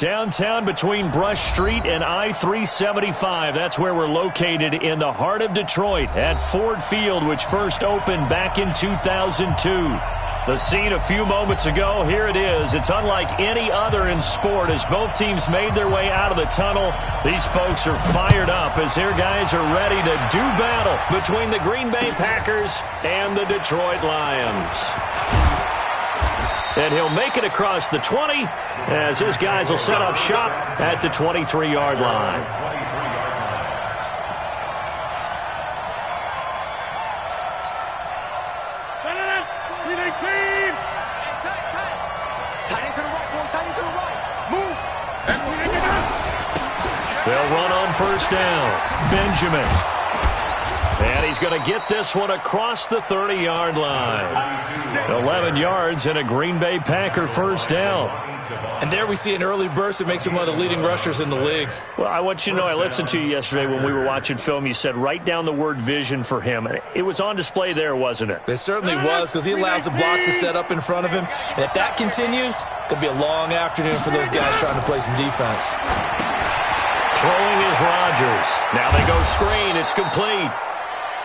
Downtown between Brush Street and I-375. That's where we're located in the heart of Detroit at Ford Field, which first opened back in 2002. The scene a few moments ago, here it is. It's unlike any other in sport as both teams made their way out of the tunnel. These folks are fired up as their guys are ready to do battle between the Green Bay Packers and the Detroit Lions. And he'll make it across the 20 as his guys will set up shop at the 23-yard line. They'll run on first down. Benjamin. And he's going to get this one across the 30-yard line. 11 yards and a Green Bay Packer first down. And there we see an early burst that makes him one of the leading rushers in the league. Well, I want you to know, I listened to you yesterday when we were watching film. You said write down the word vision for him. It was on display there, wasn't it? It certainly was, because he allows the blocks to set up in front of him. And if that continues, it'll be a long afternoon for those guys trying to play some defense. Throwing is Rodgers. Now they go screen. It's complete.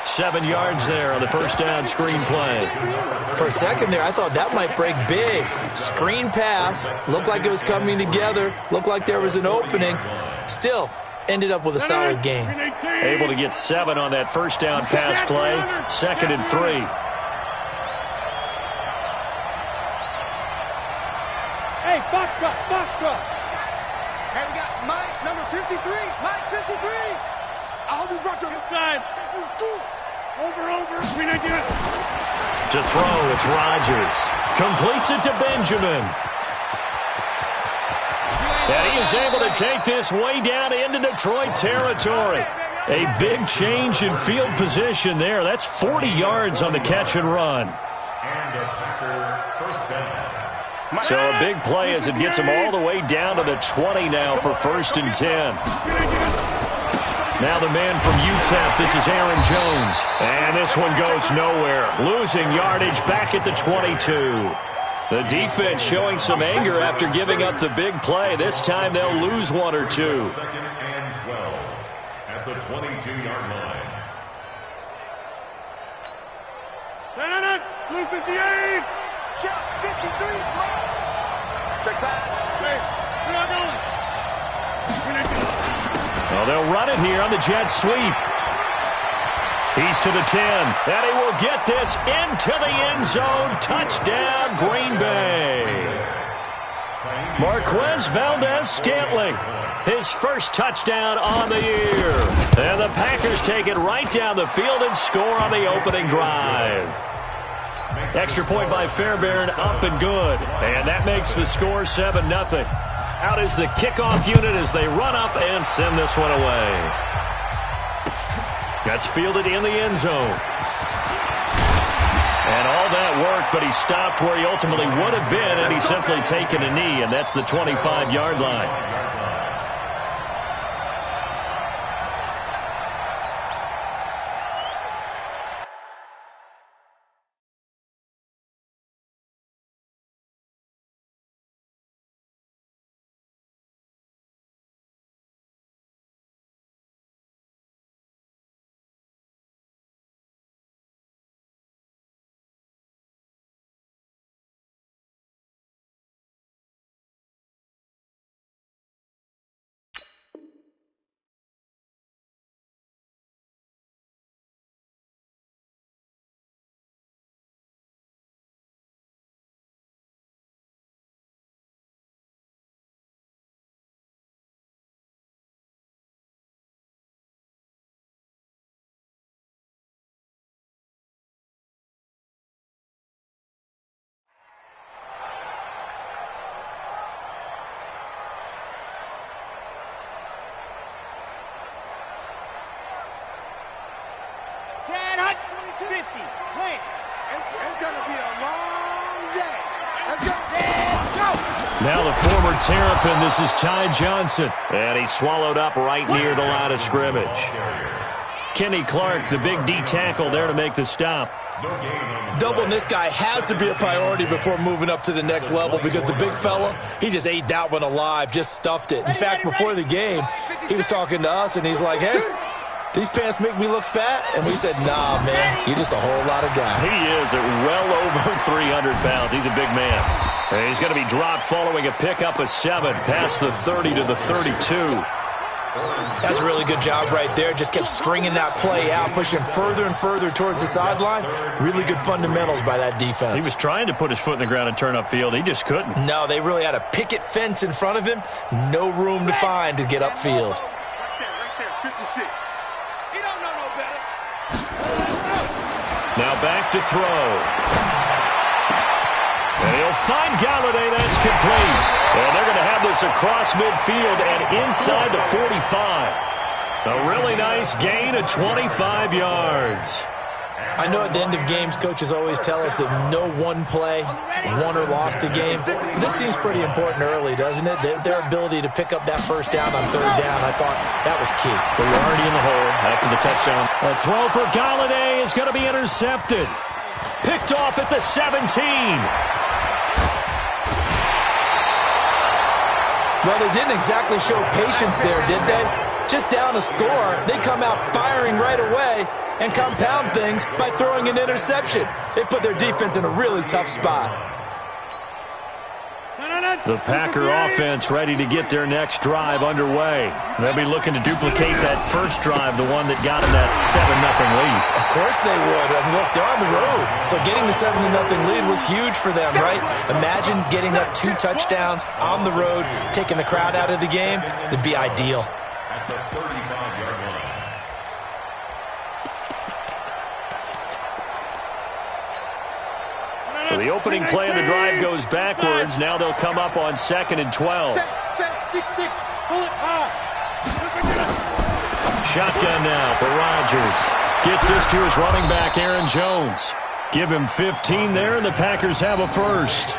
7 yards there on the first down screen play. For a second there, I thought that might break big. Screen pass. Looked like it was coming together. Looked like there was an opening. Still, ended up with a solid game. Able to get 7 on that first down pass play. 2nd and 3. Hey, box truck, box truck. Hey, we got Mike, number 53. Mike, 53. I hope you brought your Inside. Over. We need you. To throw, it's Rodgers. Completes it to Benjamin. And he is able to take this way down into Detroit territory. A big change in field position there. That's 40 yards on the catch and run. So a big play as it gets him all the way down to the 20 now for 1st and 10. Now the man from UTEP, this is Aaron Jones. And this one goes nowhere. Losing yardage back at the 22. The defense showing some anger after giving up the big play. This time they'll lose 1 or 2. 2nd and 12 at the 22-yard line. Stand on it. Blue 58. Check 53. Check back. We are going. We need you. Well, they'll run it here on the jet sweep. He's to the 10, and he will get this into the end zone. Touchdown, Green Bay. Marquez Valdez-Scantling, his first touchdown on the year. And the Packers take it right down the field and score on the opening drive. Extra point by Fairbairn, up and good. And that makes the score 7-0. Out is the kickoff unit as they run up and send this one away. That's fielded in the end zone. And all that work, but he stopped where he ultimately would have been, and he's simply taken a knee, and that's the 25-yard line. Chad Hunt, 50. Clean. It's going to be a long day. Let's go. Chad, go. Now the former Terrapin, this is Ty Johnson. And he's swallowed up right near the line of scrimmage. Kenny Clark, the big D tackle there to make the stop. Doubling this guy has to be a priority before moving up to the next level because the big fella, he just ate that one alive, just stuffed it. In fact, before the game, he was talking to us, and he's like, hey, these pants make me look fat? And we said, nah, man, you're just a whole lot of guy. He is at well over 300 pounds. He's a big man. And he's going to be dropped following a pickup of 7, past the 30 to the 32. That's a really good job right there. Just kept stringing that play out, pushing further and further towards the sideline. Really good fundamentals by that defense. He was trying to put his foot in the ground and turn upfield. He just couldn't. No, they really had a picket fence in front of him. No room to find to get upfield. Right there, 56. You don't know no better. Now back to throw. And he'll find Galladay. That's complete. And they're going to have this across midfield and inside the 45. A really nice gain of 25 yards. I know at the end of games, coaches always tell us that no one play won or lost a game. But this seems pretty important early, doesn't it? Their ability to pick up that first down on third down, I thought that was key. Well, you're already in the hole after the touchdown. A throw for Galladay is going to be intercepted. Picked off at the 17. Well, they didn't exactly show patience there, did they? Just down a score, they come out firing right away and compound things by throwing an interception. They put their defense in a really tough spot. The Packer offense ready to get their next drive underway. They'll be looking to duplicate that first drive, the one that got them that 7-0 lead. Of course they would. And look, they're on the road. So getting the 7-0 lead was huge for them, right? Imagine getting up 2 touchdowns on the road, taking the crowd out of the game. It'd be ideal. At the 35-yard line. So the opening play of the drive goes backwards. Now they'll come up on 2nd and 12. Set, 6-6, pull it high. Shotgun now for Rodgers. Gets this to his running back, Aaron Jones. Give him 15 there, and the Packers have a first.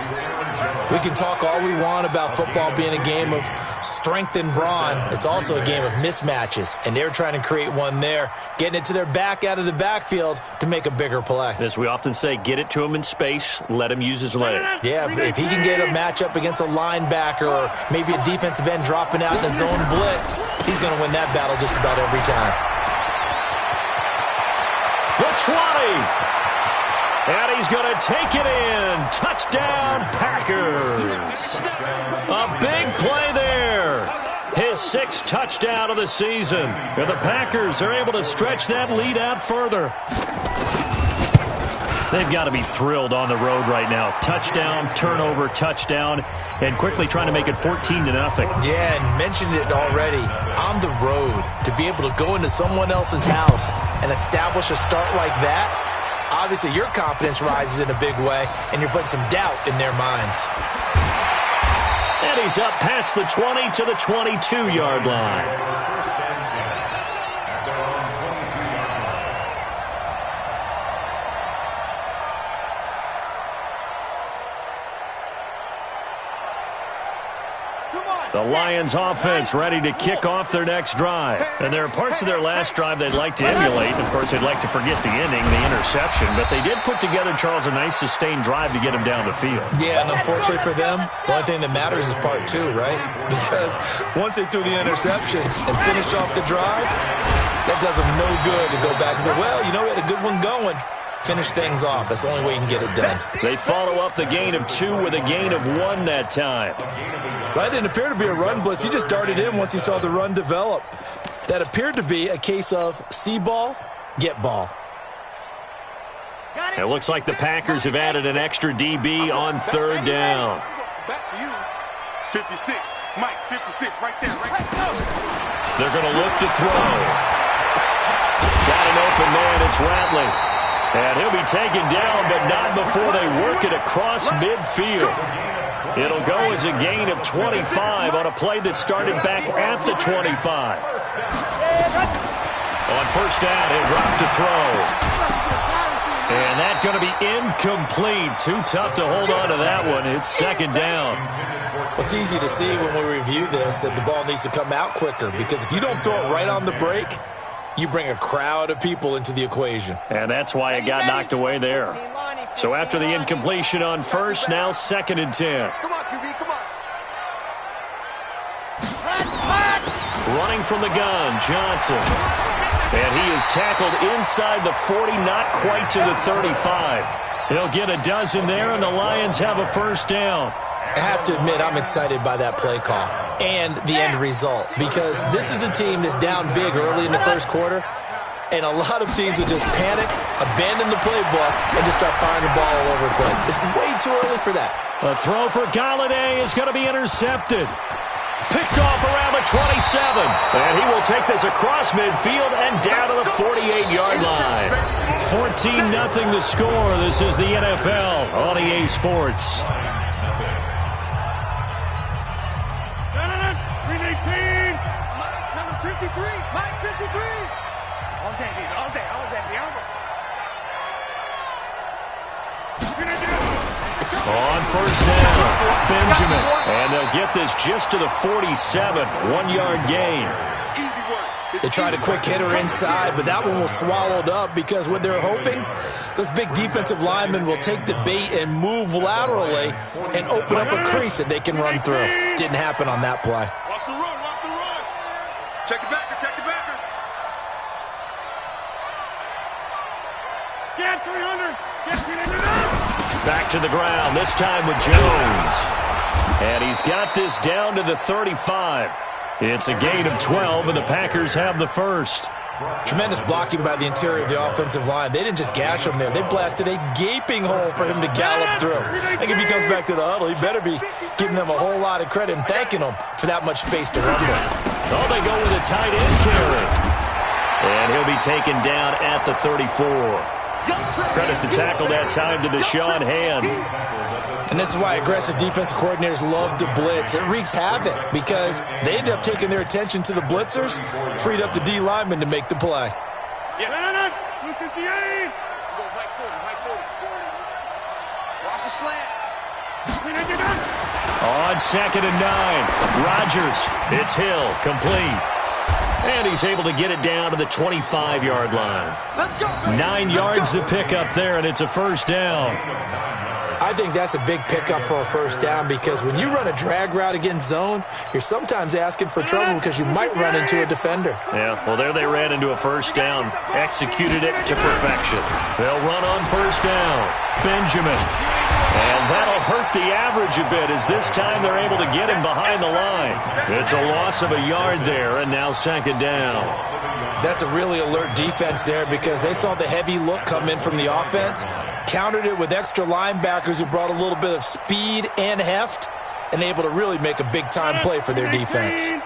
We can talk all we want about football being a game of strength and brawn. It's also a game of mismatches, and they're trying to create one there, getting it to their back out of the backfield to make a bigger play. As we often say, get it to him in space, let him use his leg. Yeah, if he can get a matchup against a linebacker or maybe a defensive end dropping out in a zone blitz, he's going to win that battle just about every time. The 20. And he's going to take it in. Touchdown, Packers. A big play there. His 6th touchdown of the season. And the Packers are able to stretch that lead out further. They've got to be thrilled on the road right now. Touchdown, turnover, touchdown, and quickly trying to make it 14-0. Yeah, and mentioned it already. On the road, to be able to go into someone else's house and establish a start like that, obviously your confidence rises in a big way, and you're putting some doubt in their minds. And he's up past the 20 to the 22-yard line. The Lions offense ready to kick off their next drive. And there are parts of their last drive they'd like to emulate. Of course, they'd like to forget the ending, the interception. But they did put together, Charles, a nice sustained drive to get them down the field. Yeah, and unfortunately for them, the only thing that matters is part 2, right? Because once they threw the interception and finished off the drive, that does them no good to go back and say, well, you know, we had a good one going. Finish things off. That's the only way you can get it done. They follow up the gain of 2 with a gain of 1 that time. That didn't appear to be a run blitz. He just darted in once he saw the run develop. That appeared to be a case of see ball, get ball. It looks like the Packers have added an extra DB on 3rd down. Back to you. 56. Mike, 56, right there, right there. They're going to look to throw. Got an open man. It's Rattling. And he'll be taken down, but not before they work it across midfield. It'll go as a gain of 25 on a play that started back at the 25. On 1st down, he'll drop to throw. And that's going to be incomplete. Too tough to hold on to that one. It's 2nd down. Well, it's easy to see when we review this that the ball needs to come out quicker, because if you don't throw it right on the break, you bring a crowd of people into the equation. And that's why it got knocked away there. So after the incompletion on first, now 2nd and 10. Come on, QB, come on. Running from the gun, Johnson. And he is tackled inside the 40, not quite to the 35. He'll get a dozen there, and the Lions have a first down. I have to admit, I'm excited by that play call and the end result, because this is a team that's down big early in the first quarter, and a lot of teams will just panic, abandon the playbook, and just start firing the ball all over the place. It's way too early for that. A throw for Galladay is going to be intercepted. Picked off around the 27. And he will take this across midfield and down to the 48-yard line. 14-0 the score. This is the NFL on EA Sports. 319. Number 53, Mike 53. All day, dude, all day, all day, all day. On first down, Benjamin. And they'll get this just to the 47. 1-yard gain. Easy work. They tried a quick hitter inside, but that one was swallowed up because what they're hoping, those big defensive linemen will take the bait and move laterally and open up a crease that they can run through. Didn't happen on that play. Watch the run, watch the run. Check it backer, check it backer. Get 300. Get 300. Back to the ground, this time with Jones. And he's got this down to the 35. It's a gain of 12, and the Packers have the first. Tremendous blocking by the interior of the offensive line. They didn't just gash him there. They blasted a gaping hole for him to gallop through. I think if he comes back to the huddle, he better be giving them a whole lot of credit and thanking them for that much space to run with. Oh, they go with a tight end carry. And he'll be taken down at the 34. Credit the tackle that time to Deshaun Hand. And this is why aggressive defensive coordinators love to blitz. It wreaks havoc because they end up taking their attention to the blitzers, freed up the D lineman to make the play. Yeah. 258. Go right 40, right 40. Watch the slant. 399. On 2nd and 9, Rodgers. It's Hill, complete. And he's able to get it down to the 25-yard line. 9 yards to pick up there, and it's a first down. I think that's a big pickup for a first down because when you run a drag route against zone, you're sometimes asking for trouble because you might run into a defender. Yeah, well, there they ran into a first down. Executed it to perfection. They'll run on first down. Benjamin. And that'll hurt the average a bit as this time they're able to get him behind the line. It's a loss of a yard there, and now 2nd down. That's a really alert defense there because they saw the heavy look come in from the offense, countered it with extra linebackers who brought a little bit of speed and heft, and able to really make a big-time play for their defense. 53.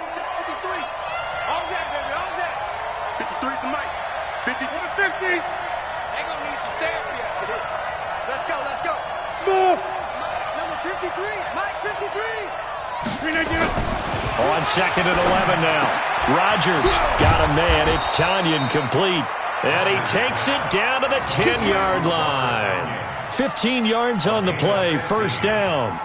All that, baby, all that. 53 to Mike. 50. 50. They're gonna need some therapy after this. Let's go, let's go. Small. Number 53, Mike 53. 399. On 2nd and 11 now. Rodgers got a man. It's Tanyan complete. And he takes it down to the 10-yard line. 15 yards on the play. First down.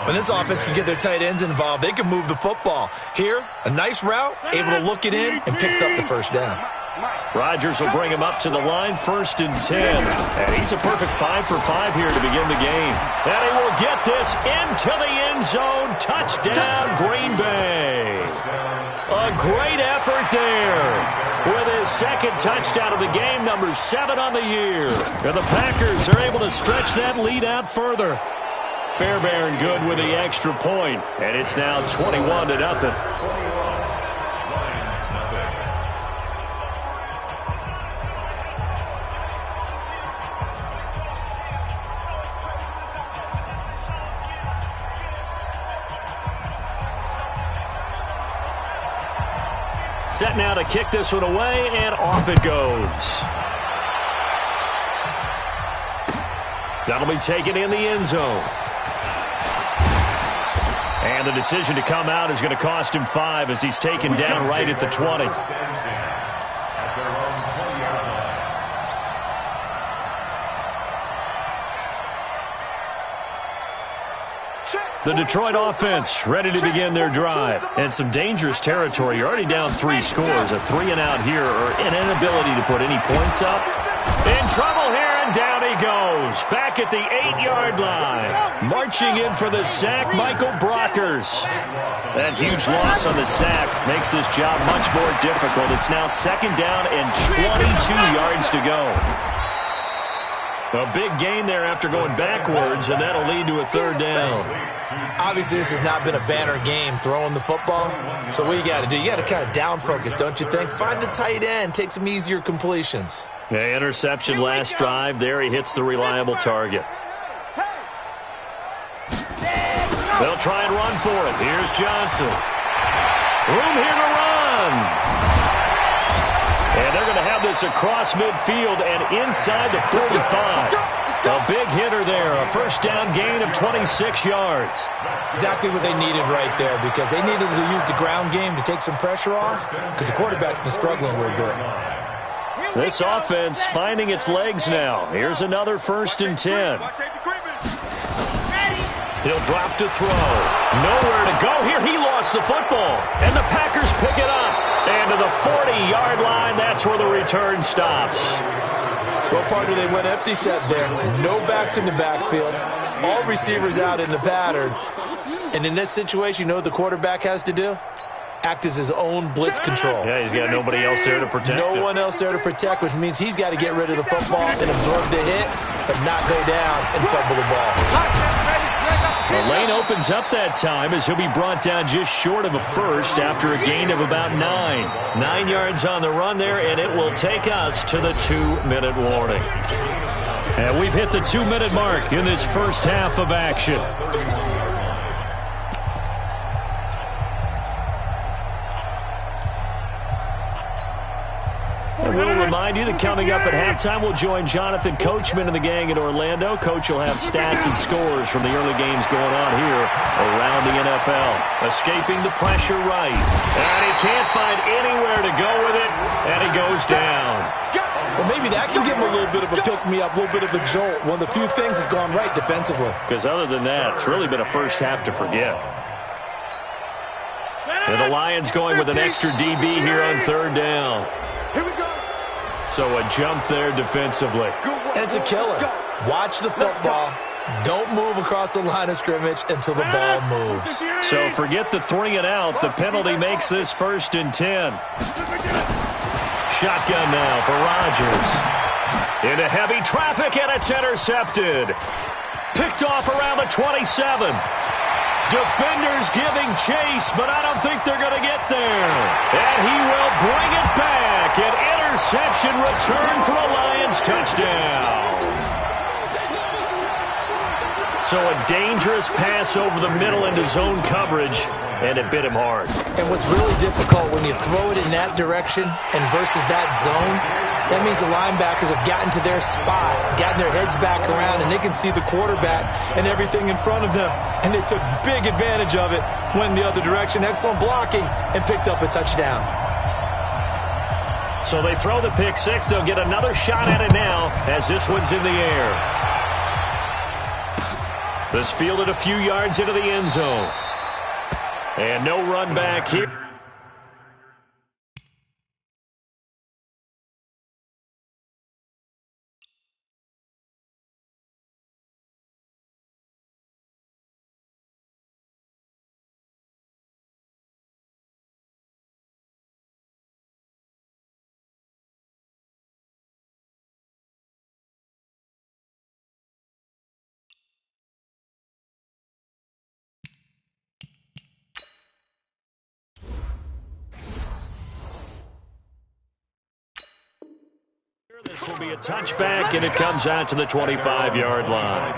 When this offense can get their tight ends involved, they can move the football. Here, a nice route, able to look it in, and picks up the first down. Rodgers will bring him up to the line, 1st and 10. And he's a perfect 5 for 5 here to begin the game. And he will get this into the end zone. Touchdown, Green Bay. A great effort there. With his 2nd touchdown of the game, number 7 on the year. And the Packers are able to stretch that lead out further. Fairbairn good with the extra point. And it's now 21-0. Set now to kick this one away, and off it goes. That'll be taken in the end zone. And the decision to come out is going to cost him 5 as he's taken down right at the 20. The Detroit offense ready to begin their drive. And some dangerous territory. You're already down 3 scores. A 3-and-out here or an inability to put any points up. In trouble here, and down he goes. Back at the 8-yard line. Marching in for the sack, Michael Brockers. That huge loss on the sack makes this job much more difficult. It's now 2nd down and 22 yards to go. A big gain there after going backwards, and that'll lead to a 3rd down. Obviously, this has not been a banner game throwing the football. So what you got to do, you got to kind of down focus, don't you think? Find the tight end, take some easier completions. Yeah, interception last drive. There he hits the reliable target. They'll try and run for it. Here's Johnson. Room here to run. And they're going to have this across midfield and inside the 45. A big hitter there. A 1st down gain of 26 yards. Exactly what they needed right there, because they needed to use the ground game to take some pressure off, because the quarterback's been struggling a little bit. This offense finding its legs now. Here's another 1st and 10. He'll drop to throw. Nowhere to go here. He lost the football. And the Packers pick it up. And to the 40-yard line, that's where the return stops. Well, partner, they went empty set there. No backs in the backfield. All receivers out in the pattern. And in this situation, you know what the quarterback has to do? Act as his own blitz control. Yeah, he's got nobody else there to protect him. No one else there to protect, which means he's got to get rid of the football and absorb the hit, but not go down and fumble the ball. The lane opens up that time as he'll be brought down just short of a 1st after a gain of about 9. 9 yards on the run there, and it will take us to the 2-minute warning. And we've hit the 2-minute mark in this first half of action. And we'll remind you that coming up at halftime, we'll join Jonathan Coachman and the gang in Orlando. Coach will have stats and scores from the early games going on here around the NFL. Escaping the pressure right. And he can't find anywhere to go with it, and he goes down. Well, maybe that can give him a little bit of a pick-me-up, a little bit of a jolt. One of the few things that's gone right defensively. Because other than that, it's really been a first half to forget. And the Lions going with an extra DB here on 3rd down. So a jump there defensively. And it's a killer. Watch the football. Don't move across the line of scrimmage until the ball moves. So forget the 3-and-out. The penalty makes this 1st and 10. Shotgun now for Rodgers. Into heavy traffic, and it's intercepted. Picked off around the 27. Defenders giving chase, but I don't think they're going to get there. And he will bring it back. An interception return for a Lions touchdown. So a dangerous pass over the middle into zone coverage, and it bit him hard. And what's really difficult when you throw it in that direction and versus that zone, that means the linebackers have gotten to their spot, gotten their heads back around, and they can see the quarterback and everything in front of them. And they took big advantage of it, went the other direction, excellent blocking, and picked up a touchdown. So they throw the pick six. They'll get another shot at it now as this one's in the air. This fielded a few yards into the end zone. And no run back here. This will be a touchback, and it comes out to the 25-yard line.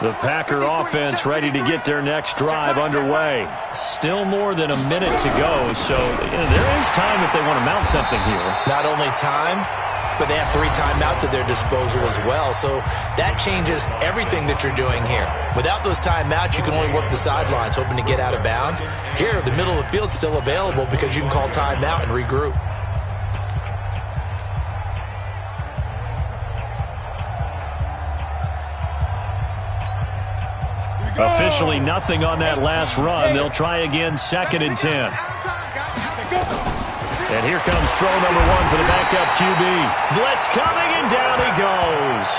The Packer offense ready to get their next drive underway. Still more than a minute to go, so there is time if they want to mount something here. Not only time, but they have 3 timeouts at their disposal as well. So that changes everything that you're doing here. Without those timeouts, you can only work the sidelines, hoping to get out of bounds. Here, the middle of the field is still available because you can call timeout and regroup. Officially nothing on that last run. They'll try again, 2nd and 10. And here comes throw number 1 for the backup QB. Blitz coming, and down he goes.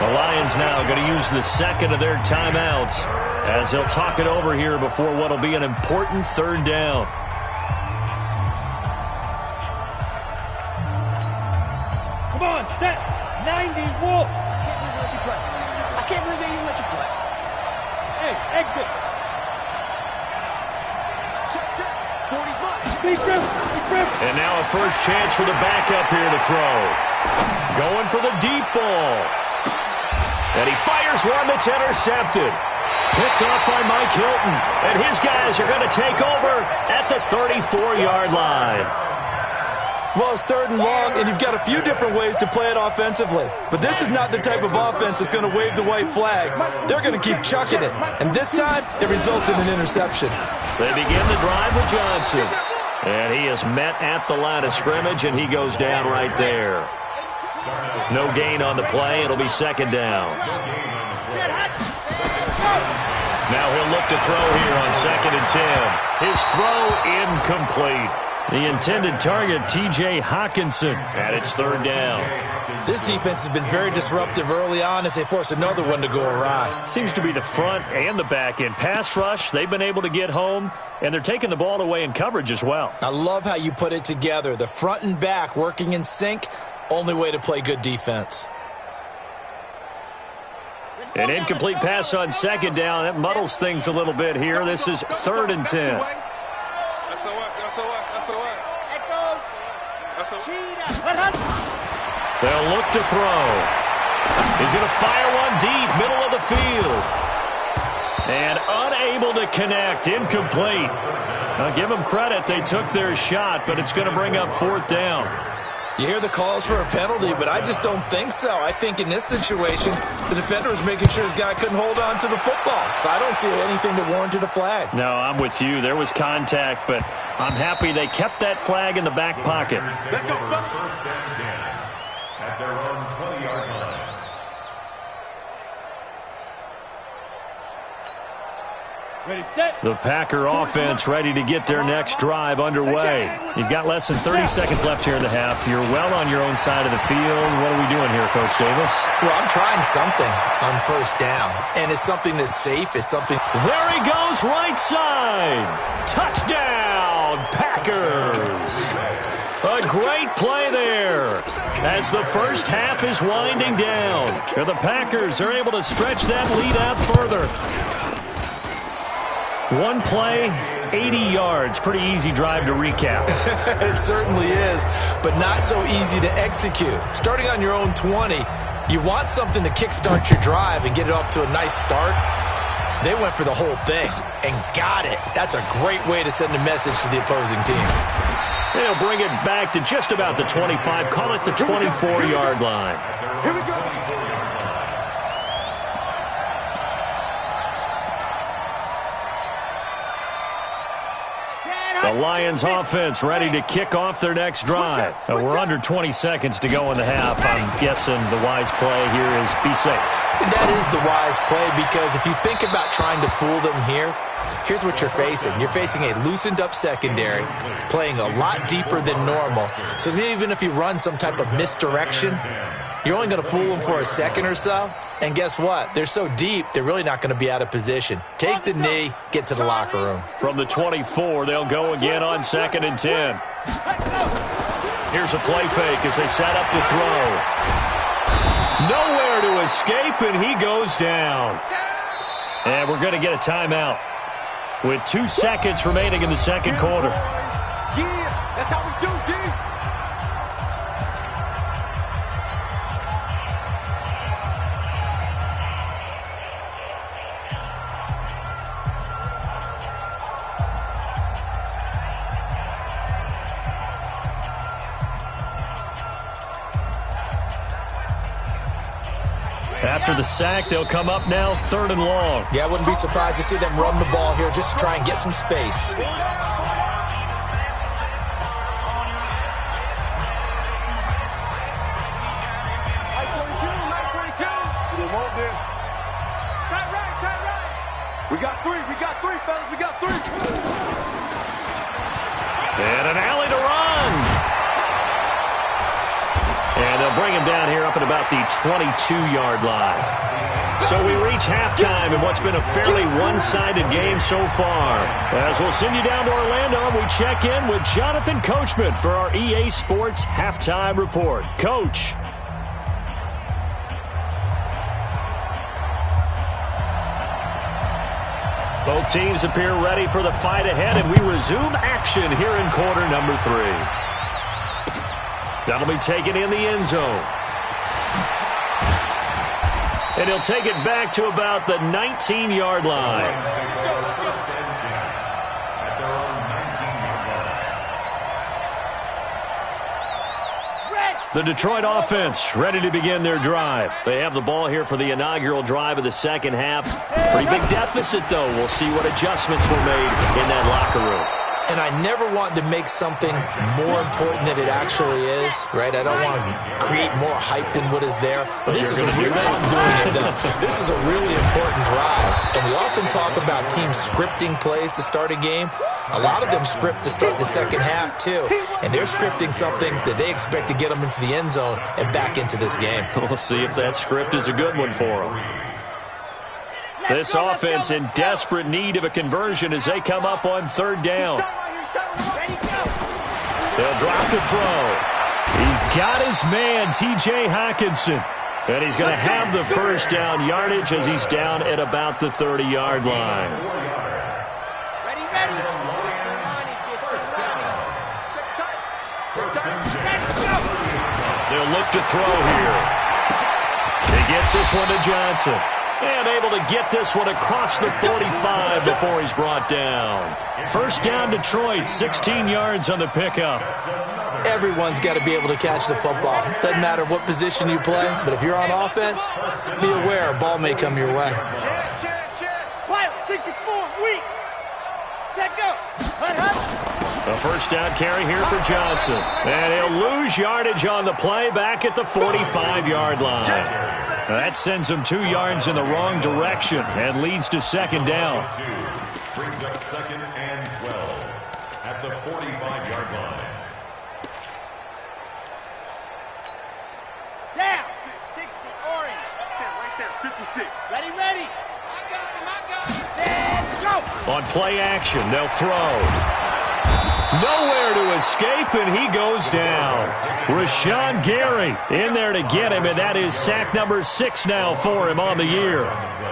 The Lions now going to use the 2nd of their timeouts as they'll talk it over here before what will be an important 3rd down. Come on, set. 90, Wolf. I can't believe they even let you play. Hey, exit. Check. 40's mine. Big grip. And now a first chance for the backup here to throw. Going for the deep ball. And he fires one that's intercepted. Picked off by Mike Hilton. And his guys are going to take over at the 34-yard line. Well, it's 3rd and long, and you've got a few different ways to play it offensively. But this is not the type of offense that's going to wave the white flag. They're going to keep chucking it. And this time, it results in an interception. They begin the drive with Johnson. And he is met at the line of scrimmage, and he goes down right there. No gain on the play. It'll be 2nd down. Now he'll look to throw here on 2nd and 10. His throw incomplete. The intended target, T.J. Hockenson, and it's 3rd down. This defense has been very disruptive early on as they force another one to go awry. Seems to be the front and the back end. Pass rush, they've been able to get home, and they're taking the ball away in coverage as well. I love how you put it together. The front and back working in sync, only way to play good defense. An incomplete pass on 2nd down. That muddles things a little bit here. This is 3rd and 10. They'll look to throw. He's going to fire one deep, middle of the field. And unable to connect, incomplete. Now give them credit, they took their shot, but it's going to bring up 4th down. You hear the calls for a penalty, but I just don't think so. I think in this situation, the defender was making sure his guy couldn't hold on to the football. So I don't see anything that warranted a flag. No, I'm with you. There was contact, but I'm happy they kept that flag in the back pocket. Let's go. First down 10 at their own 20-yard line. Ready, set. The Packer offense ready to get their next drive underway. You've got less than 30 seconds left here in the half. You're well on your own side of the field. What are we doing here, Coach Davis? Well, I'm trying something on 1st down, and it's something that's safe. It's something. There he goes, right side. Touchdown, Packers. A great play there as the first half is winding down. The Packers are able to stretch that lead out further. One play, 80 yards. Pretty easy drive to recap. It certainly is, but not so easy to execute. Starting on your own 20, you want something to kickstart your drive and get it off to a nice start. They went for the whole thing and got it. That's a great way to send a message to the opposing team. They'll bring it back to just about the 25. Call it the 24-yard line. Here we go. The Lions offense ready to kick off their next drive. We're under 20 seconds to go in the half. I'm guessing the wise play here is be safe. That is the wise play because if you think about trying to fool them here, here's what you're facing. You're facing a loosened up secondary, playing a lot deeper than normal. So even if you run some type of misdirection, you're only going to fool them for a second or so. And guess what? They're so deep, they're really not going to be out of position. Take the knee, get to the locker room. From the 24, they'll go again on 2nd and 10. Here's a play fake as they set up to throw. Nowhere to escape, and he goes down. And we're going to get a timeout with 2 seconds remaining in the second quarter. Yeah, that's how we do, G. after the sack, they'll come up now 3rd and long. Yeah, I wouldn't be surprised to see them run the ball here just to try and get some space. We got three, fellas, we got three. And an alley to run. And they'll bring him down here up at about the 22-yard line. So we reach halftime in what's been a fairly one-sided game so far. As we'll send you down to Orlando, we check in with Jonathan Coachman for our EA Sports Halftime Report. Coach. Both teams appear ready for the fight ahead, and we resume action here in quarter number 3. That'll be taken in the end zone. And he'll take it back to about the 19-yard line. The Detroit offense ready to begin their drive. They have the ball here for the inaugural drive of the second half. Pretty big deficit, though. We'll see what adjustments were made in that locker room. And I never want to make something more important than it actually is, right? I don't want to create more hype than what is there. But this is a really This is a really important drive. And we often talk about teams scripting plays to start a game. A lot of them script to start the second half, too. And they're scripting something that they expect to get them into the end zone and back into this game. We'll see if that script is a good one for them. This offense in desperate need of a conversion as they come up on 3rd down. They'll drop the throw. He's got his man, T.J. Hockenson. And he's going to have the first down yardage as he's down at about the 30-yard line. They'll look to throw here. He gets this one to Johnson. And able to get this one across the 45 before he's brought down. First down, Detroit, 16 yards on the pickup. Everyone's got to be able to catch the football. Doesn't matter what position you play, but if you're on offense, be aware a ball may come your way. Wild, 64, weak. Set, go. A first down carry here for Johnson. And he'll lose yardage on the play back at the 45-yard line. That sends him 2 yards in the wrong direction and leads to second down. Brings up 2nd and 12 at the 45-yard line. Down. 60, orange. Right there, 56. Ready. I got him. Set, go. On play action, they'll throw. Nowhere to escape, and he goes down. Rashawn Gary in there to get him, and that is sack number 6 now for him on the year.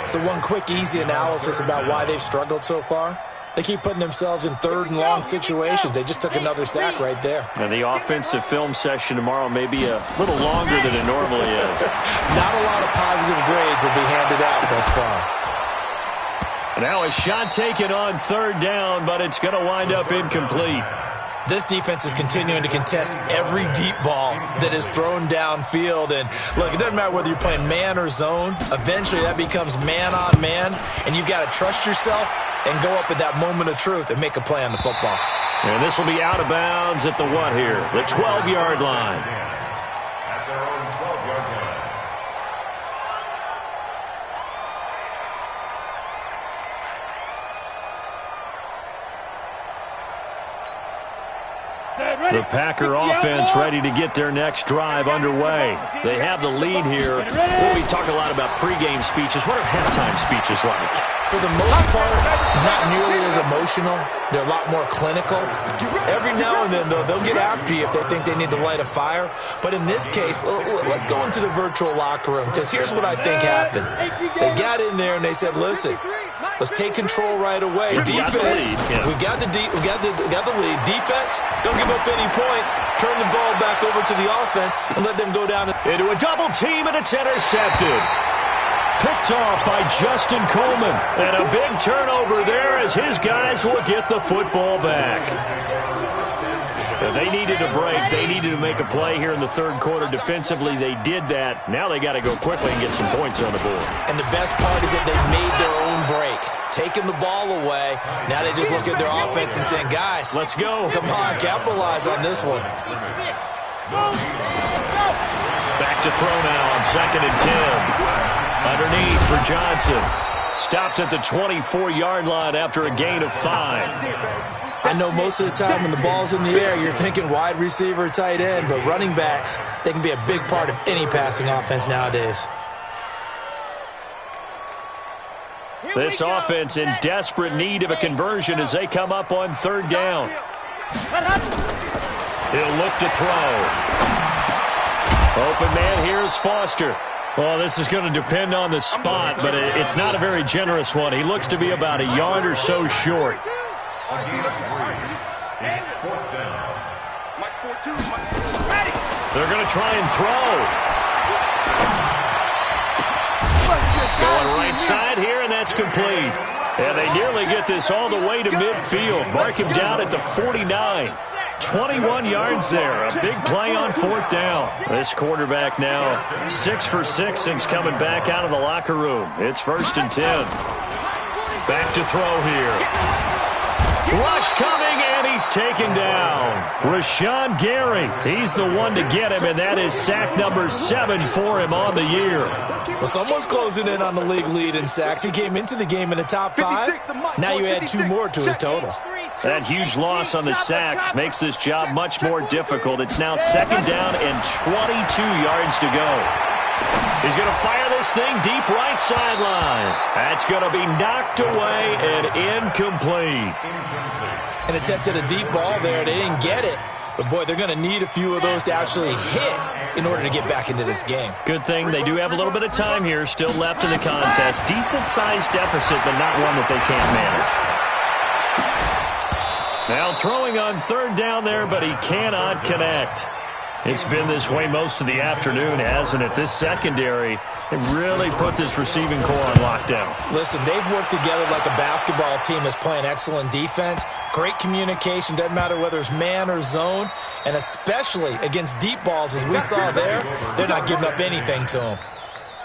So one quick, easy analysis about why they've struggled so far. They keep putting themselves in 3rd and long situations. They just took another sack right there. And the offensive film session tomorrow may be a little longer than it normally is. Not a lot of positive grades will be handed out thus far. Now a shot taken on 3rd down, but it's going to wind up incomplete. This defense is continuing to contest every deep ball that is thrown downfield. And, look, it doesn't matter whether you're playing man or zone. Eventually that becomes man on man, and you've got to trust yourself and go up at that moment of truth and make a play on the football. And this will be out of bounds at the what here? The 12-yard line. At their own 12-yard line. The Packer offense ready to get their next drive underway. They have the lead here. We talk a lot about pregame speeches. What are halftime speeches like? For the most part, not nearly as emotional. They're a lot more clinical. Every now and then, though, they'll get after you if they think they need to light a fire. But in this case, let's go into the virtual locker room, because here's what I think happened. They got in there and they said, listen, let's take control right away. Defense, we got the lead. Defense, don't give up any points. Turn the ball back over to the offense and let them go down. Into a double team, and it's intercepted. Picked off by Justin Coleman. And a big turnover there as his guys will get the football back. If they needed a break, they needed to make a play here in the third quarter. Defensively, they did that. Now they got to go quickly and get some points on the board. And the best part is that they made their own break. Taking the ball away. Now they just look at their offense and saying, guys, let's go. Come on, capitalize on this one. Back to throw now on 2nd and 10. Underneath for Johnson. Stopped at the 24-yard line after a gain of 5. I know most of the time when the ball's in the air, you're thinking wide receiver, tight end, but running backs, they can be a big part of any passing offense nowadays. This offense in desperate need of a conversion as they come up on 3rd down. He'll look to throw. Open man here is Foster. Well, this is going to depend on the spot, but it's not a very generous one. He looks to be about a yard or so short. They're going to try and throw. Going right side here, and that's complete. And they nearly get this all the way to midfield. Mark him down at the 49. 21 yards there. A big play on 4th down. This quarterback now 6 for 6 since coming back out of the locker room. It's 1st and 10. Back to throw here. Rush coming, and he's taken down. Rashawn Gary, he's the one to get him, and that is sack number 7 for him on the year. Well, someone's closing in on the league lead in sacks. He came into the game in the top 5. Now you add 2 more to his total. That huge loss on the sack makes this job much more difficult. It's now 2nd down and 22 yards to go. He's going to fire this thing deep right sideline. That's going to be knocked away and incomplete. An attempt at a deep ball there. They didn't get it. But, boy, they're going to need a few of those to actually hit in order to get back into this game. Good thing they do have a little bit of time here still left in the contest. Decent-sized deficit, but not one that they can't manage. Now throwing on 3rd down there, but he cannot connect. It's been this way most of the afternoon, hasn't it? This secondary, it really put this receiving core on lockdown. Listen, they've worked together like a basketball team that's playing excellent defense. Great communication, doesn't matter whether it's man or zone. And especially against deep balls, as we saw there, they're not giving up anything to them.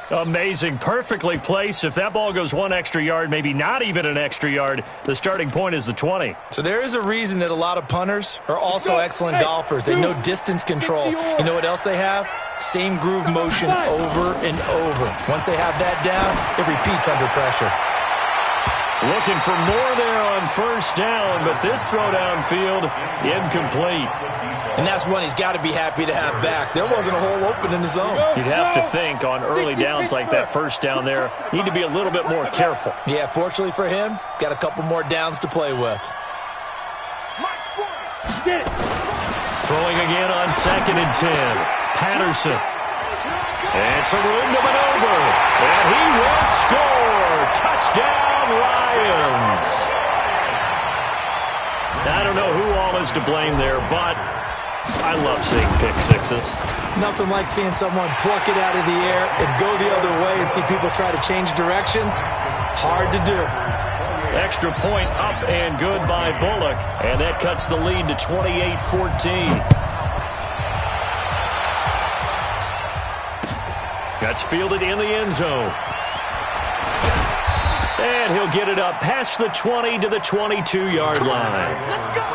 Amazing. Perfectly placed. If that ball goes 1 extra yard, maybe not even an extra yard, the starting point is the 20. So there is a reason that a lot of punters are also excellent golfers. They know distance control. You know what else they have? Same groove motion over and over. Once they have that down, it repeats under pressure. Looking for more there on 1st down, but this throw downfield, incomplete. And that's one he's got to be happy to have back. There wasn't a hole open in the zone. You'd have to think on early downs like that 1st down there, need to be a little bit more careful. Yeah, fortunately for him, got a couple more downs to play with. Throwing again on 2nd and 10. Patterson. And some room to maneuver. And he will score. Touchdown, Lions. I don't know who all is to blame there, but I love seeing pick sixes. Nothing like seeing someone pluck it out of the air and go the other way and see people try to change directions. Hard to do. Extra point up and good by Bullock. And that cuts the lead to 28-14. That's fielded in the end zone. And he'll get it up past the 20 to the 22-yard line. Let's go.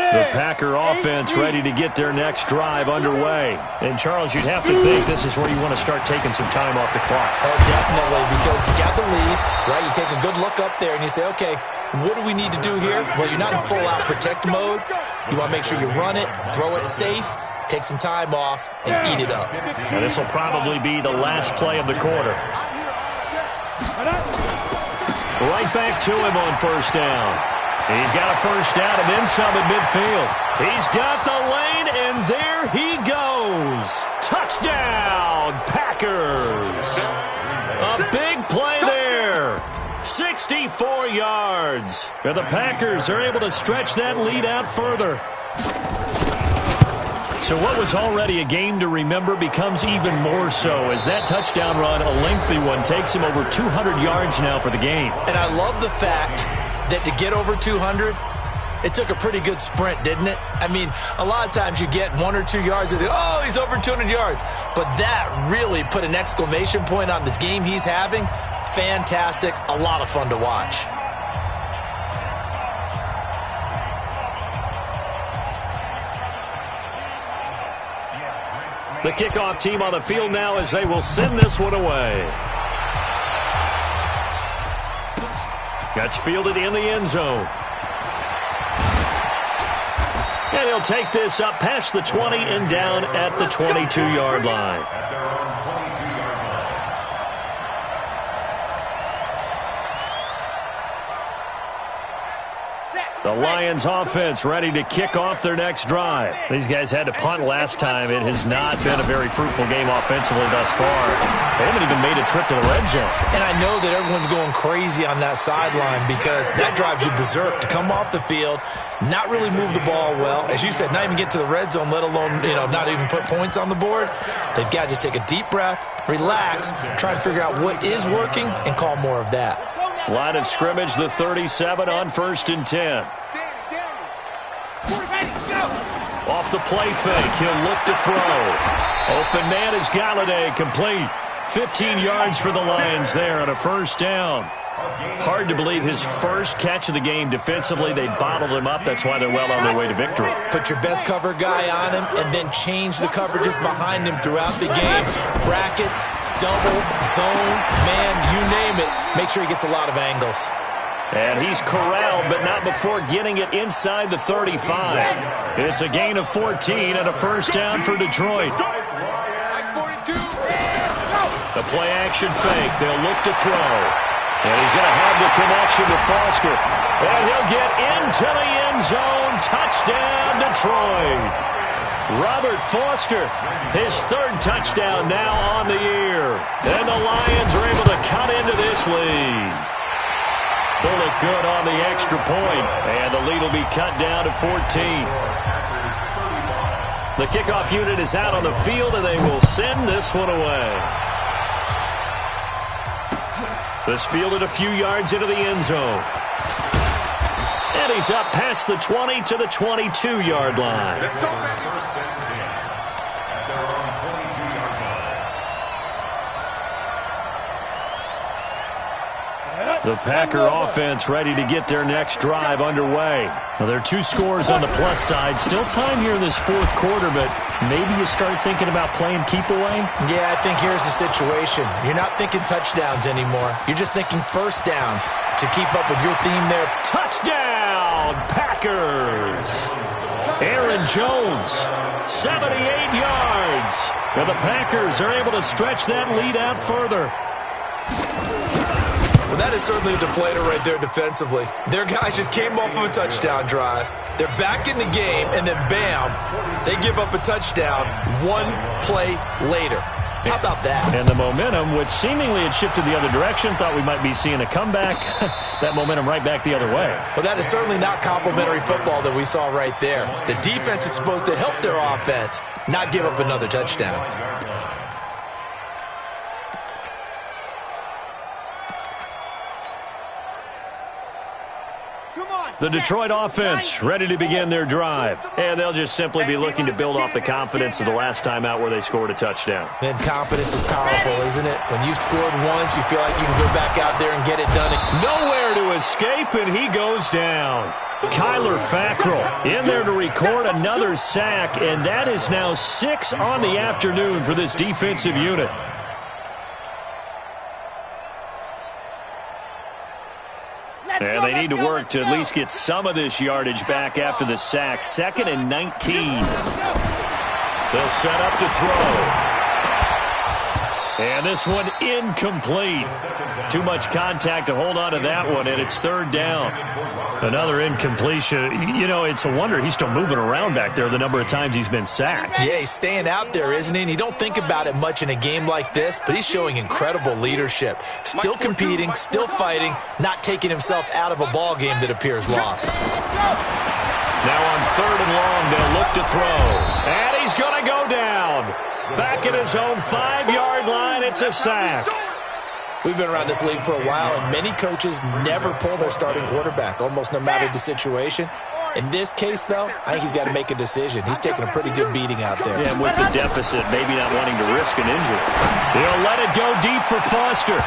The Packer offense ready to get their next drive underway. And, Charles, you'd have to think this is where you want to start taking some time off the clock. Oh, definitely, because you got the lead, right? You take a good look up there and you say, okay, what do we need to do here? Well, you're not in full-out protect mode. You want to make sure you run it, throw it safe, take some time off, and eat it up. Now, this will probably be the last play of the quarter. Right back to him on 1st down. He's got a 1st down and then some at midfield. He's got the lane, and there he goes. Touchdown, Packers. A big play there. 64 yards. And the Packers are able to stretch that lead out further. So what was already a game to remember becomes even more so as that touchdown run, a lengthy one, takes him over 200 yards now for the game. And I love the fact that to get over 200, it took a pretty good sprint, didn't it? I mean, a lot of times you get 1 or 2 yards and oh, he's over 200 yards. But that really put an exclamation point on the game he's having. Fantastic. A lot of fun to watch. The kickoff team on the field now as they will send this one away. That's fielded in the end zone. And he'll take this up past the 20 and down at the 22-yard line. The Lions offense ready to kick off their next drive. These guys had to punt last time. It has not been a very fruitful game offensively thus far. They haven't even made a trip to the red zone. And I know that everyone's going crazy on that sideline because that drives you berserk to come off the field, not really move the ball well. As you said, not even get to the red zone, let alone, not even put points on the board. They've got to just take a deep breath, relax, try and figure out what is working, and call more of that. Line of scrimmage, the 37 on 1st and 10. Off the play fake, he'll look to throw. Open man is Galladay, complete. 15 yards for the Lions there on a 1st down. Hard to believe his first catch of the game defensively. They bottled him up. That's why they're well on their way to victory. Put your best cover guy on him and then change the coverages behind him throughout the game. Brackets, double, zone, man, you name it. Make sure he gets a lot of angles. And he's corralled, but not before getting it inside the 35. It's a gain of 14 and a 1st down for Detroit. The play action fake. They'll look to throw. And he's going to have the connection with Foster. And he'll get into the end zone. Touchdown, Detroit. Robert Foster, his 3rd touchdown now on the year. And the Lions are able to cut into this lead. Bullet good on the extra point. And the lead will be cut down to 14. The kickoff unit is out on the field, and they will send this one away. This fielded a few yards into the end zone. And he's up past the 20 to the 22-yard line. Let's go, baby. The Packer offense ready to get their next drive underway. Well, there are 2 scores on the plus side. Still time here in this 4th quarter, but maybe you start thinking about playing keep away? Yeah, I think here's the situation. You're not thinking touchdowns anymore. You're just thinking 1st downs to keep up with your theme there. Touchdown, Packers! Aaron Jones, 78 yards. And the Packers are able to stretch that lead out further. Well, that is certainly a deflator right there defensively. Their guys just came off of a touchdown drive. They're back in the game, and then bam, they give up a touchdown 1 play later. How about that? And the momentum, which seemingly had shifted the other direction, thought we might be seeing a comeback. That momentum right back the other way. Well, that is certainly not complimentary football that we saw right there. The defense is supposed to help their offense, not give up another touchdown. The Detroit offense ready to begin their drive. And they'll just simply be looking to build off the confidence of the last time out where they scored a touchdown. And confidence is powerful, isn't it? When you've scored once, you feel like you can go back out there and get it done. Nowhere to escape, and he goes down. Kyler Fackrell in there to record another sack, and that is now 6 on the afternoon for this defensive unit. And they need to work to at least get some of this yardage back after the sack. 2nd and 19. They'll set up to throw. And this one incomplete. Too much contact to hold on to that one, and it's 3rd down. Another incompletion. You know, it's a wonder he's still moving around back there the number of times he's been sacked. Yeah, he's staying out there, isn't he? And you don't think about it much in a game like this, but he's showing incredible leadership. Still competing, still fighting, not taking himself out of a ball game that appears lost. Now on 3rd and long, they'll look to throw. And he's going Back at his own 5-yard line, it's a sack. We've been around this league for a while, and many coaches never pull their starting quarterback, almost no matter the situation. In this case, though, I think he's got to make a decision. He's taking a pretty good beating out there. Yeah, and with the deficit, maybe not wanting to risk an injury. He'll let it go deep for Foster.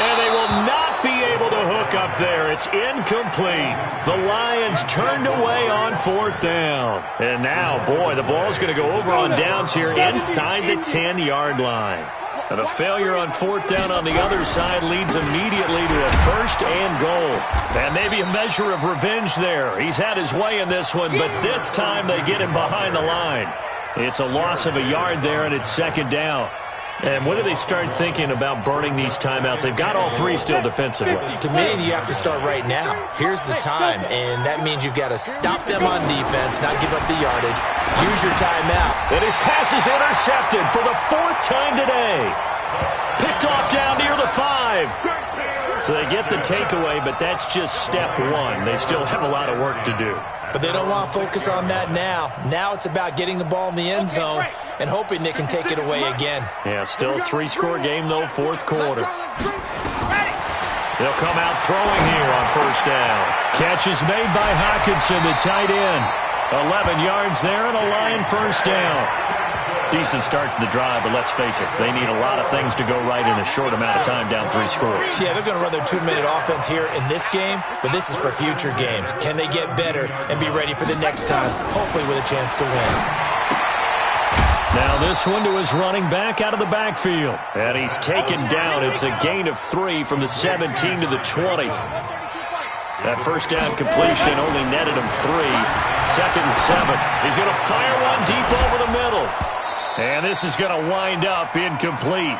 And they will not be able to hook up there. It's incomplete. The Lions turned away on 4th down. And now, boy, the ball's going to go over on downs here inside the 10-yard line. And a failure on 4th down on the other side leads immediately to a 1st and goal. And maybe a measure of revenge there. He's had his way in this one, but this time they get him behind the line. It's a loss of a yard there, and it's 2nd down. And when do they start thinking about burning these timeouts? They've got all 3 still defensively. To me, you have to start right now. Here's the time, and that means you've got to stop them on defense, not give up the yardage. Use your timeout. And his pass is intercepted for the 4th time today. Picked off down near the 5. So they get the takeaway, but that's just step 1. They still have a lot of work to do. But they don't want to focus on that now. Now it's about getting the ball in the end zone and hoping they can take it away again. Yeah, still a 3-score game, though, 4th quarter. They'll come out throwing here on 1st down. Catch is made by Hockenson, the tight end. 11 yards there and a Lion 1st down. Decent start to the drive, but let's face it, they need a lot of things to go right in a short amount of time down 3 scores. Yeah, they're going to run their 2-minute offense here in this game, but this is for future games. Can they get better and be ready for the next time, hopefully with a chance to win? Now this one to his running back out of the backfield. And he's taken down. It's a gain of 3 from the 17 to the 20. That 1st down completion only netted him 3. 2nd and 7. He's going to fire one deep over the middle. And this is going to wind up incomplete.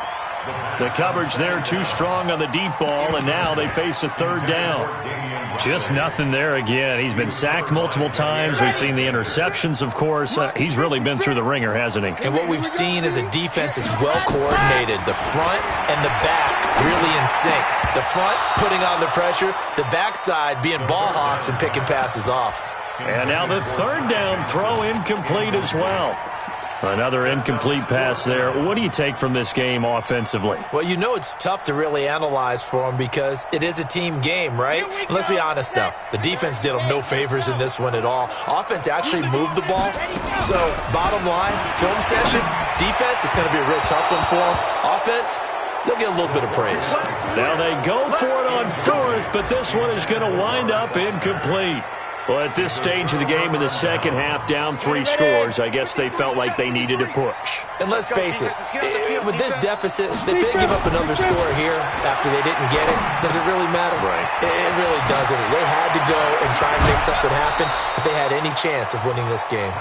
The coverage there too strong on the deep ball, and now they face a 3rd down. Just nothing there again. He's been sacked multiple times. We've seen the interceptions, of course. He's really been through the ringer, hasn't he? And what we've seen is a defense that's well coordinated. The front and the back really in sync. The front putting on the pressure, the backside being ball hawks and picking passes off. And now the 3rd down throw incomplete as well. Another incomplete pass there. What do you take from this game offensively? Well, you know it's tough to really analyze for them because it is a team game, right? Let's be honest, though. The defense did them no favors in this one at all. Offense actually moved the ball. So, bottom line, film session, defense is going to be a real tough one for them. Offense, they'll get a little bit of praise. Now they go for it on 4th, but this one is going to wind up incomplete. Well, at this stage of the game in the second half, down 3 scores, I guess they felt like they needed to push. And let's face it, with this deficit, if they give up another score here after they didn't get it, does it really matter? Right. It really doesn't. They had to go and try and make something happen if they had any chance of winning this game.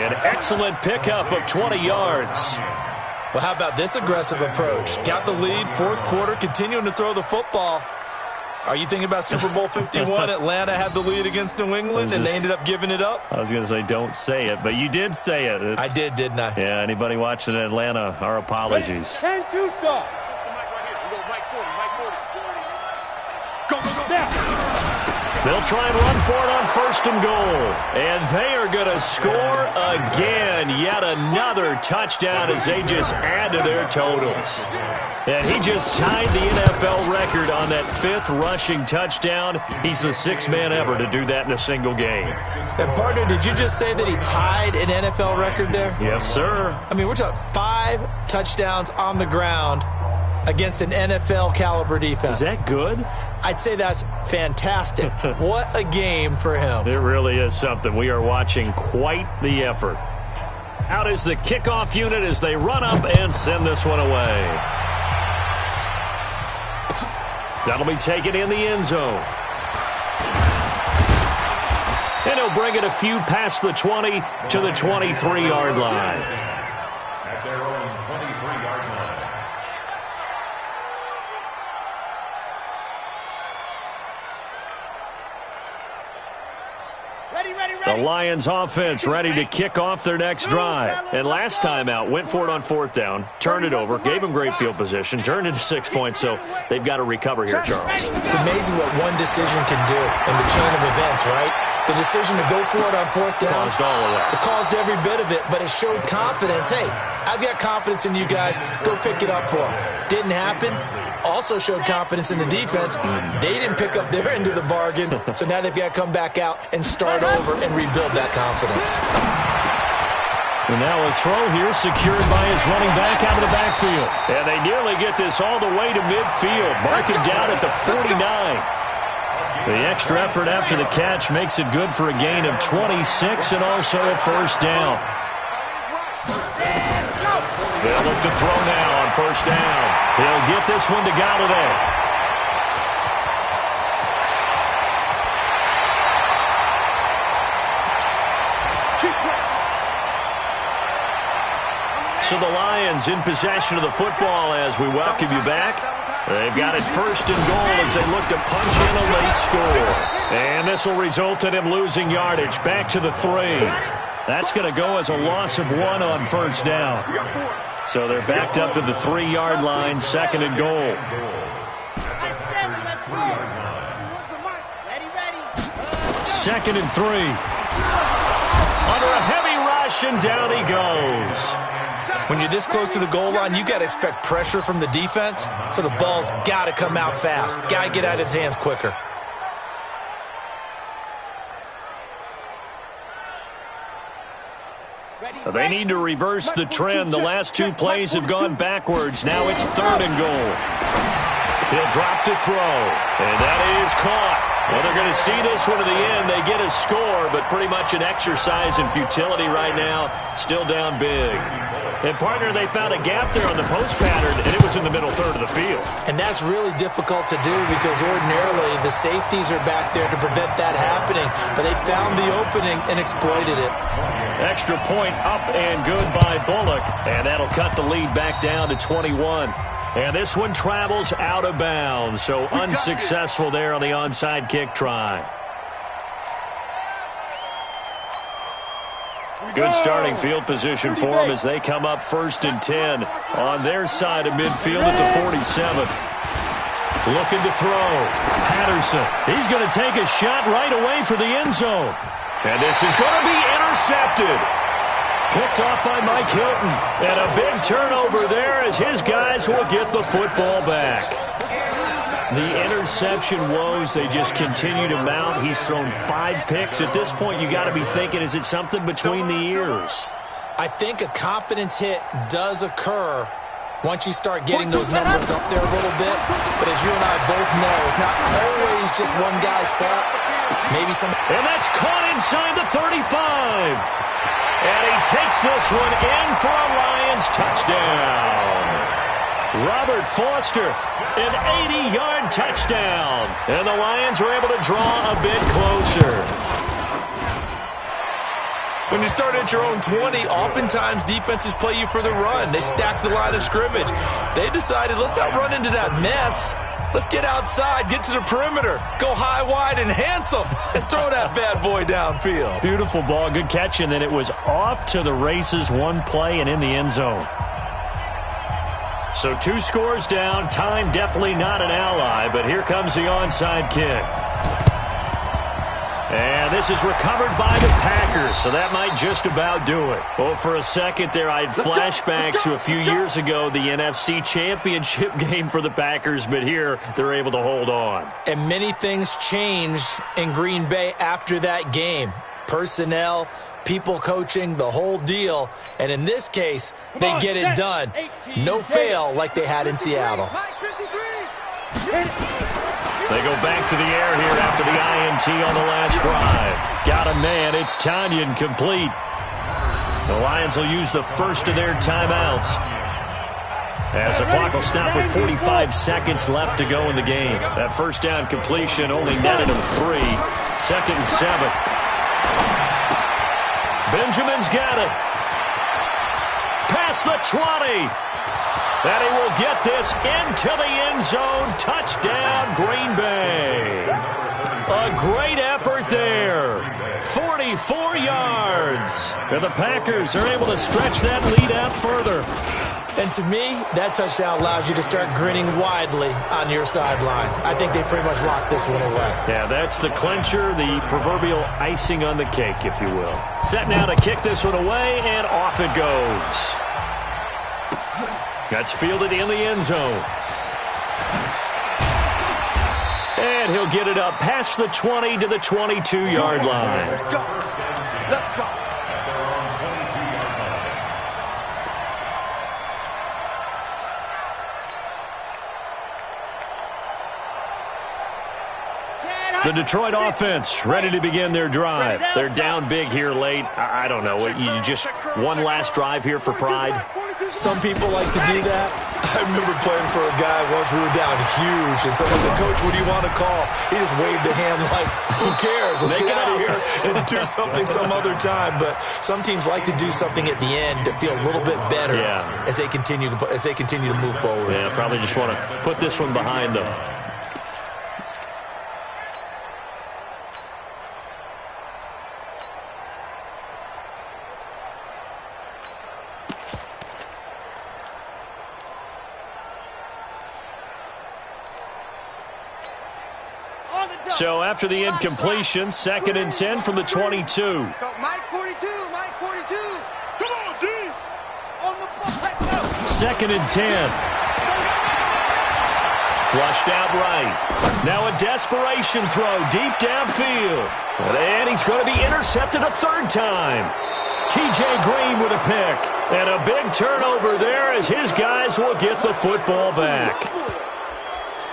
An excellent pickup of 20 yards. Well, how about this aggressive approach? Got the lead, 4th quarter, continuing to throw the football. Are you thinking about Super Bowl 51? Atlanta had the lead against New England, and they ended up giving it up? I was going to say don't say it, but you did say it. I did, didn't I? Yeah, anybody watching in Atlanta, our apologies. 10 Tucson. Go, go, go. Now. They'll try and run for it on 1st and goal. And they are going to score again. Yet another touchdown as they just add to their totals. And he just tied the NFL record on that 5th rushing touchdown. He's the 6th man ever to do that in a single game. And, partner, did you just say that he tied an NFL record there? Yes, sir. I mean, we're talking 5 touchdowns on the ground against an NFL-caliber defense. Is that good? I'd say that's fantastic. What a game for him. It really is something. We are watching quite the effort. Out is the kickoff unit as they run up and send this one away. That'll be taken in the end zone. And he'll bring it a few past the 20 to the 23-yard line. At their own 23-yard line. The Lions offense ready to kick off their next drive. And last time out, went for it on 4th down, turned it over, gave them great field position, turned it to 6 points, so they've got to recover here, Charles. It's amazing what one decision can do in the chain of events, right? The decision to go for it on fourth down. Caused all of that. It caused every bit of it, but it showed confidence. Hey, I've got confidence in you guys. Go pick it up for them. Didn't happen. Also showed confidence in the defense. They didn't pick up their end of the bargain, so now they've got to come back out and start over and rebuild that confidence. And now a throw here secured by his running back out of the backfield. And they nearly get this all the way to midfield. Mark him down at the 49. The extra effort after the catch makes it good for a gain of 26 and also a first down. They'll look to throw now on first down. He'll get this one to Golladay. So the Lions in possession of the football as we welcome you back. They've got it first and goal as they look to punch in a late score. And this will result in him losing yardage back to the 3. That's going to go as a loss of 1 on first down. So they're backed up to the 3-yard line, second and goal. Second and 3. Under a heavy rush, and down he goes. When you're this close to the goal line, you got to expect pressure from the defense, so the ball's got to come out fast. Got to get out of his hands quicker. They need to reverse the trend. The last 2 plays have gone backwards. Now it's third and goal. He'll drop to throw, and that is caught. Well, they're going to see this one to the end. They get a score, but pretty much an exercise in futility right now. Still down big. And, partner, they found a gap there on the post pattern, and it was in the middle third of the field. And that's really difficult to do because ordinarily the safeties are back there to prevent that happening. But they found the opening and exploited it. Extra point up and good by Bullock. And that'll cut the lead back down to 21. And this one travels out of bounds. So unsuccessful there on the onside kick try. Good starting field position for them as they come up first and 10 on their side of midfield at the 47. Looking to throw. Patterson. He's going to take a shot right away for the end zone. And this is going to be intercepted. Picked off by Mike Hilton. And a big turnover there as his guys will get the football back. The interception woes, they just continue to mount. He's thrown 5 picks. At this point, you got to be thinking, is it something between the ears? I think a confidence hit does occur once you start getting those numbers up there a little bit. But as you and I both know, it's not always just one guy's fault. Maybe some. And that's caught inside the 35. And he takes this one in for a Lions touchdown. Robert Foster, an 80-yard touchdown. And the Lions are able to draw a bit closer. When you start at your own 20, oftentimes defenses play you for the run. They stack the line of scrimmage. They decided, let's not run into that mess. Let's get outside, get to the perimeter, go high, wide, and handsome, and throw that bad boy downfield. Beautiful ball, good catch, and then it was off to the races, one play, and in the end zone. So 2 scores down, time definitely not an ally, but here comes the onside kick. And this is recovered by the Packers, so that might just about do it. Well, for a second there, I had flashbacks to a few years ago, the NFC Championship game for the Packers, but here they're able to hold on. And many things changed in Green Bay after that game. Personnel, people coaching, the whole deal. And in this case, they get it done. No fail like they had in Seattle. They go back to the air here after the INT on the last drive. Got a man. It's Tanyan complete. The Lions will use the first of their timeouts as the clock will stop with 45 seconds left to go in the game. That first down completion only netted him 3. Second and 7. Benjamin's got it. Past the 20. And he will get this into the end zone. Touchdown, Green Bay. A great effort there. 44 yards. And the Packers are able to stretch that lead out further. And to me, that touchdown allows you to start grinning widely on your sideline. I think they pretty much locked this one away. Yeah, that's the clincher, the proverbial icing on the cake, if you will. Set now to kick this one away, and off it goes. That's fielded in the end zone. And he'll get it up past the 20 to the 22-yard line. Let's go. Let's go. The Detroit offense ready to begin their drive. They're down big here late. I don't know. You just one last drive here for pride? Some people like to do that. I remember playing for a guy once. We were down huge, and someone said, "Coach, what do you want to call?" He just waved a hand like, "Who cares? Let's get out of here and do something some other time." But some teams like to do something at the end to feel a little bit better as they continue to move forward. Yeah, probably just want to put this one behind them. So after the incompletion, 2nd and 10 from the 22. Mike 42, Mike 42. Come on, D. On the ball. 2nd and 10. Flushed out right. Now a desperation throw deep downfield. And he's going to be intercepted a third time. T.J. Green with a pick. And a big turnover there as his guys will get the football back.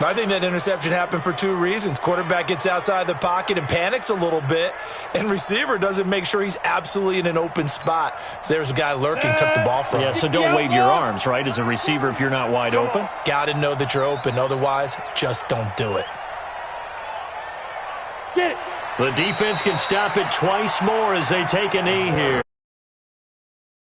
I think that interception happened for two reasons. Quarterback gets outside the pocket and panics a little bit, and receiver doesn't make sure he's absolutely in an open spot. So there's a guy lurking, took the ball from him. Yeah, so don't wave your arms, right, as a receiver if you're not wide open? Got to know that you're open. Otherwise, just don't do it. The defense can stop it twice more as they take a knee here.